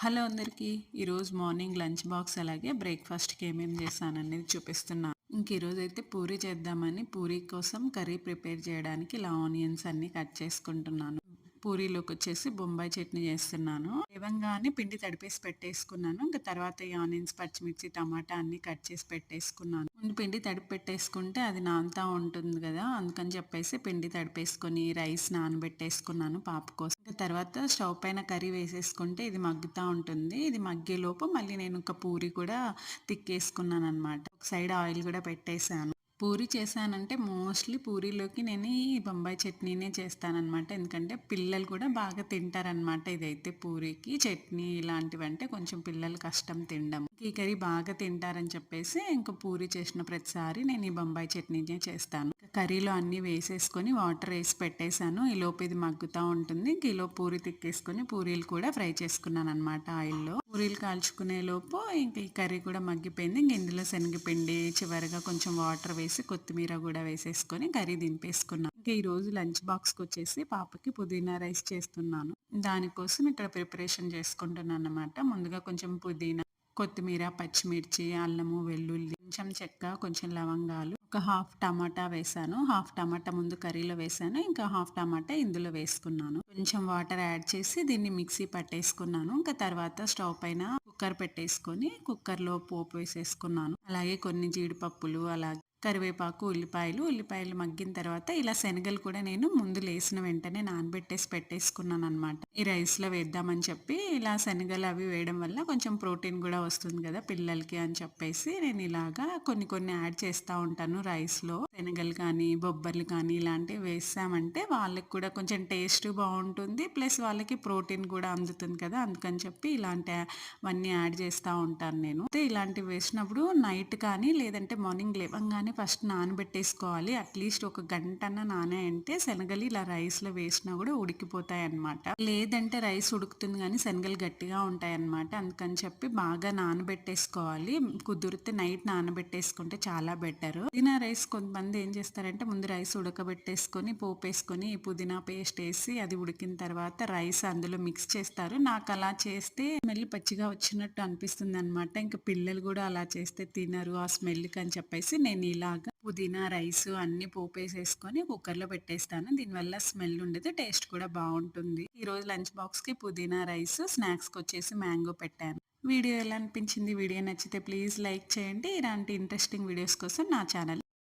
Hello అందరికీ. ఈరోజు morning lunch box అలాగే బ్రేక్‌ఫాస్ట్‌కి ఏమేమి చేశాననేది చూపిస్తున్నాను. ఈరోజైతే పూరి చేద్దామని పూరి కోసం కర్రీ ప్రిపేర్ చేయడానికి ఇలా ఆనియన్స్ అన్నీ కట్ చేసుకుంటున్నాను. పూరీలోకొచ్చేసి బొంబాయి చట్నీ చేస్తున్నాను. లేవంగానే పిండి తడిపేసి పెట్టేసుకున్నాను. ఇంక తర్వాత ఈ ఆనియన్స్, పచ్చిమిర్చి, టమాటా అన్నీ కట్ చేసి పెట్టేసుకున్నాను. ముందు పిండి తడిపి పెట్టేసుకుంటే అది నానతా ఉంటుంది గదా! అందుకని చెప్పేసి పిండి తడిపేసుకొని రైస్ నానబెట్టేసుకున్నాను పాప కోసం. ఇంక తర్వాత స్టవ్ పైన కర్రీ వేసేసుకుంటే ఇది మగ్గుతా ఉంటుంది. ఇది మగ్గేలోపు మళ్ళీ నేను ఒక పూరి కూడా తిక్కేసుకున్నాననమాట. ఒక సైడ్ ఆయిల్ గూడా పెట్టేసాను. పూరి చేశానంటే మోస్ట్‌లీ పూరీలోకి నేను ఈ బొంబాయి చట్నీనే చేస్తాననమాట. ఎందుకంటే పిల్లలు కూడా బాగా తింటారనమాట. ఇదైతే పూరీకి చట్నీ ఇలాంటివంటే కొంచెం పిల్లలు కష్టం తినడం. ఈ కర్రీ బాగా తింటారని చెప్పేసి ఇంక పూరి చేసిన ప్రతిసారి నేను ఈ బొంబాయి చట్నీనే చేస్తాను. కర్రీలో అన్నీ వేసేసుకొని వాటర్ వేసి పెట్టేశాను. ఈలోపు ఇది మగ్గుతా ఉంటుంది. ఇంక ఈలోపు పూరి తిక్కేసుకొని పూరీలు కూడా ఫ్రై చేసుకున్నాననమాట ఆయిల్‌లో. పూరీలు కాల్చుకునే లోపు ఇంక ఈ కర్రీ కూడా మగ్గిపోయింది. ఇంక ఇందులో శనగపిండి, చివరగా కొంచెం వాటర్ వేసి కొత్తిమీర కూడా వేసేసుకొని కర్రీ దింపేసుకున్నాను. ఇంక ఈరోజు లంచ్ బాక్స్‌కొచ్చేసి పాపకి పుదీనా రైస్ చేస్తున్నాను. దానికోసం ఇక్కడ ప్రిపరేషన్ చేసుకుంటున్నానన్నమాట. ముందుగా కొంచెం పుదీనా, కొత్తిమీర, పచ్చిమిర్చి, అల్లము, వెల్లుల్లి, కొంచెం చెక్క, కొంచెం లవంగాలు, ఒక హాఫ్ టమాటా వేసాను. హాఫ్ టమాటా ముందు కర్రీలో వేసాను. ఇంకా హాఫ్ టమాటా ఇందులో వేసుకున్నాను. కొంచెం వాటర్ యాడ్ చేసి దీన్ని మిక్సీ పట్టేసుకున్నాను. ఇంకా తర్వాత స్టవ్ పైన కుక్కర్ పెట్టేసుకొని కుక్కర్‌లో పోపు వేసేసుకున్నాను. అలాగే కొన్ని జీడిపప్పులు, అలాగే కరివేపాకు, ఉల్లిపాయలు మగ్గిన తర్వాత ఇలా శనగలు కూడా నేను ముందు లేసిన వెంటనే నానబెట్టేసి పెట్టేసుకున్నాననమాట. ఈ రైస్‌లో వేద్దామని చెప్పి ఇలా శనగలు అవి వేయడం వల్ల కొంచెం ప్రోటీన్ కూడా వస్తుంది కదా పిల్లలకి అని చెప్పేసి నేను ఇలాగా కొన్ని కొన్ని యాడ్ చేస్తా ఉంటాను రైస్‌లో. శనగలు కానీ, బొబ్బర్లు కానీ ఇలాంటివి వేసామంటే వాళ్ళకి కూడా కొంచెం టేస్ట్ బావుంటుంది. ప్లస్ వాళ్ళకి ప్రోటీన్ కూడా అందుతుంది కదా! అందుకని చెప్పి ఇలాంటివన్నీ యాడ్ చేస్తా ఉంటాను నేను. అయితే ఇలాంటివి వేసినప్పుడు నైట్ కానీ లేదంటే మార్నింగ్ లేవంగానే ఫస్ట్ నానబెట్టేసుకోవాలి. అట్లీస్ట్ ఒక గంటన్నా నానాయంటే శనగలు ఇలా రైస్‌లో వేసినా కూడా ఉడికిపోతాయన్నమాట. లేదంటే రైస్ ఉడుకుతుంది కానీ శనగలు గట్టిగా ఉంటాయన్నమాట. అందుకని చెప్పి బాగా నానబెట్టేసుకోవాలి. కుదిరితే నైట్ నానబెట్టేసుకుంటే చాలా బెటరు. పుదీనా రైస్ కొంతమంది ఏం చేస్తారంటే ముందు రైస్ ఉడకబెట్టేసుకొని పోపేసుకొని పుదీనా పేస్ట్ వేసి అది ఉడికిన తర్వాత రైస్ అందులో మిక్స్ చేస్తారు. నాకు అలా చేస్తే స్మెల్ పచ్చిగా వచ్చినట్టు అనిపిస్తుంది అనమాట. ఇంకా పిల్లలు కూడా అలా చేస్తే తినరు ఆ స్మెల్‌కి అని చెప్పేసి నేను ఇలాగా పుదీనా రైస్ అన్ని పోపేసేసుకొని కుక్కర్‌లో పెట్టేస్తాను. దీనివల్ల స్మెల్ ఉండదు. టేస్ట్ కూడా బావుంటుంది. ఈరోజు లంచ్ బాక్స్‌కి పుదీనా రైస్, స్నాక్స్‌కి వచ్చేసి మ్యాంగో పెట్టాను. వీడియో ఎలా అనిపించింది? వీడియో నచ్చితే ప్లీజ్ లైక్ చేయండి. ఇలాంటి ఇంట్రెస్టింగ్ వీడియోస్ కోసం నా ఛానల్